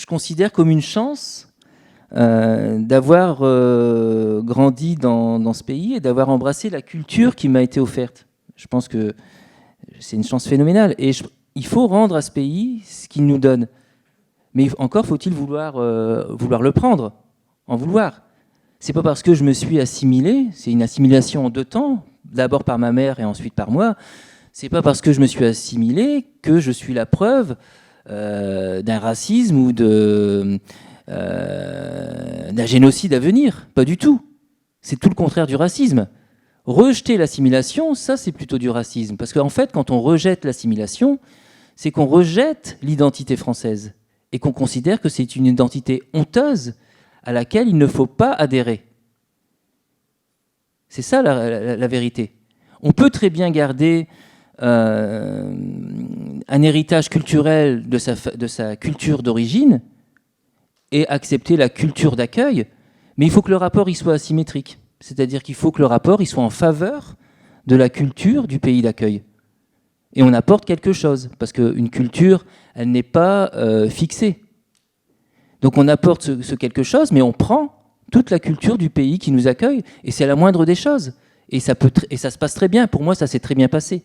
considère comme une chance d'avoir grandi dans ce pays et d'avoir embrassé la culture qui m'a été offerte. Je pense que c'est une chance phénoménale. Et il faut rendre à ce pays ce qu'il nous donne. Mais encore faut-il vouloir le prendre, en vouloir. C'est pas parce que je me suis assimilé, c'est une assimilation en deux temps, d'abord par ma mère et ensuite par moi. C'est pas parce que je me suis assimilé que je suis la preuve d'un racisme ou d'un génocide à venir. Pas du tout. C'est tout le contraire du racisme. Rejeter l'assimilation, ça c'est plutôt du racisme. Parce qu'en fait, quand on rejette l'assimilation, c'est qu'on rejette l'identité française et qu'on considère que c'est une identité honteuse à laquelle il ne faut pas adhérer. C'est ça la vérité. On peut très bien garder un héritage culturel de sa culture d'origine et accepter la culture d'accueil, mais il faut que le rapport y soit asymétrique. C'est-à-dire qu'il faut que le rapport y soit en faveur de la culture du pays d'accueil. Et on apporte quelque chose, parce qu'une culture, elle n'est pas fixée. Donc on apporte ce quelque chose, mais on prend toute la culture du pays qui nous accueille, et c'est la moindre des choses. Et ça se passe très bien. Pour moi, ça s'est très bien passé.